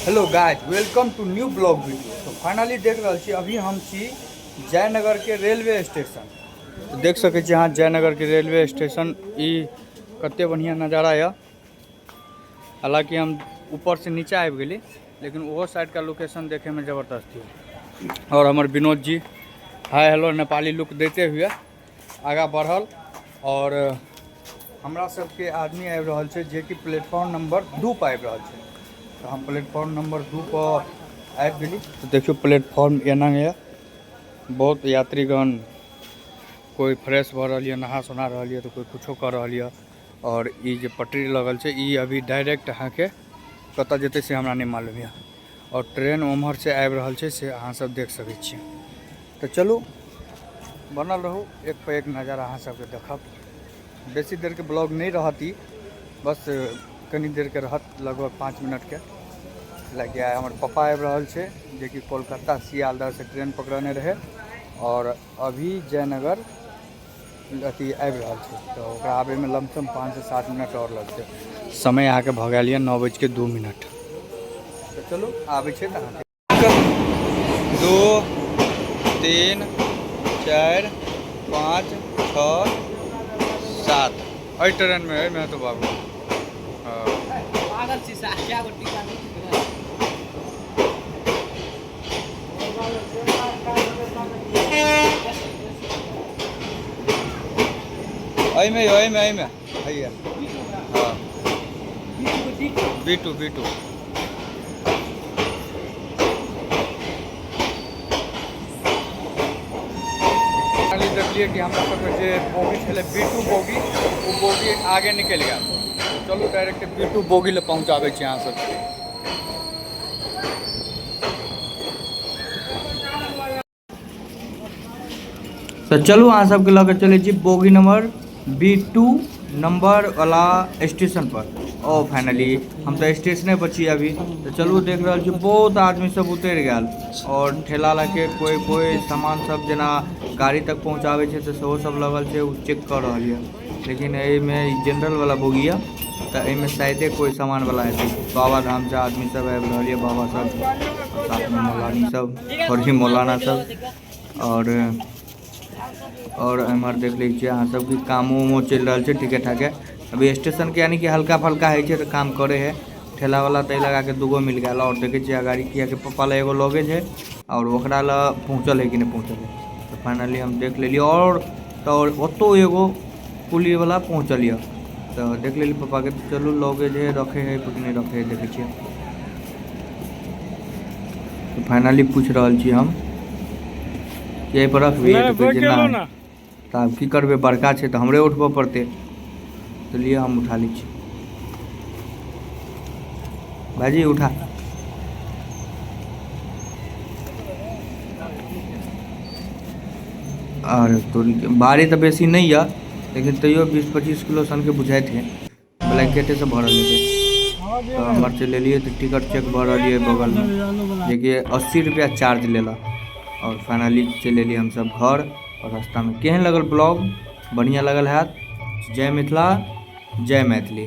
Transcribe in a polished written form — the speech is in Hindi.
Hello guys, welcome to new blog video. तो फाइनली देख रहा छी अभी हम छी जयनगर के रेलवे स्टेशन। तो देख सके छी यहाँ जयनगर के रेलवे स्टेशन कते बढ़िया नज़ारा है। हालांकि हम ऊपर से नीचे आबि गेली, लेकिन वो साइड का लोकेशन देखे में ज़बरदस्त है। और हमारे Vinod ji hi hello Nepali look देते हुए आगा बढ़ल। और हमरा सबके आदमी आबि रहल छै जे कि प्लेटफॉर्म नंबर 2 पर आबि रहल छै। तो हम प्लेटफॉर्म नंबर 2 पर आबि गेली। तो देखियो प्लेटफॉर्म एना है, बहुत यात्रीगण कोई फ्रेश भ रही है, नहा सोना रही है, तो कोई कुछो कर रही है। और ये जो पटरी लगल छै अभी डायरेक्ट अहाँ के कत जेते से हमरा नहीं मालूम है। और ट्रेन उम्हर से आबि रहल छै से अहाँ सब देख सकै छी। तो चलू बनल रहू, एक पर एक नज़ारा अहाँ सबके देखब। बेसी देर के ब्लॉग नहीं रहती, बस कनी देर के रहत, लगभग 5 मिनट के लगे। आए हमारे पापा आबि रहल छै जे कि कोलकाता सियालदह से ट्रेन पकड़ने रहे और अभी जयनगर अथी आबि रहल छै। तो ओकरा आबे में लमसम 5 से 7 मिनट और लगते। समय अहाँ के भ गेल ये 9:02। तो चलू आबै छै त अहाँ 2 3 4 5 6 7 अई ट्रेन में तो बाबू में भैया। हाँ B2 देखलिए कि हमरा सबके जो बोगी छे B2 बोगी, वो बोगी आगे निकल गया। चलू डायरेक्ट B2 बोगी ले पहुँचाबे छी अहाँ सबके। तो चलू अहाँ सबके लगे चले जी बोगी नंबर B2 नंबर वाला स्टेशन पर। ओ फाइनली हम तो स्टेशने पर छी अभी। तो चलू देख रहा छी बहुत आदमी सब उतर गया और ठेला लगे कोई सामान सब जना गाड़ी तक पहुँचावे छे तो सेहो सब लगल छे, उ चेक कर रहा है। लेकिन में जनरल वाला बोगी है, तो में शायदे कोई सामान वाला है। बाबा धाम से आदमी सब आबि रहा है, बाबा सब साथ में मौलानी सब और ही मौलाना सब। और इमर देख लीजिए अहाँ सब की कामो उमो चल रहा है ठीके ठाके। अभी स्टेशन के यानी कि हल्का फल्का है तो काम करे है। ठेला वाला तय लगा के 2 मिल गया। और देखे गाड़ी किया के पप्पा ला एगो लगेज है और ओकरा ला पहुँचल है कि नहीं पहुँचल है। तो फाइनली हम देख लेली और तो ओतो एगो पुली वाला पहुँचल है। तो देख लेली पप्पा के। तो चलू लगेज है रखे है कि नहीं रखे है देखे। तो फाइनली पूछ रहा छी हम यही पर रखबी तो आब की करबे, बड़का छे तो हमरे उठबो पड़ते। तो लिए हम उठा ली छी। भाजी उठा। और तो बारी तो बेसी नहीं है, लेकिन तैयो 20-25 किलो सन के बुझाइत है। ब्लैंकेटे से भरल है। तो हमारे से ले लिए तो टिकट चेक भर रही है बगल में, देखिए 80 रुपया चार्ज लेला। और फाइनली चले लिए हम सब घर। और रास्ता में केहन लगल ब्लॉग, बढ़िया लगल है। जय मिथिला, जय मैथिली।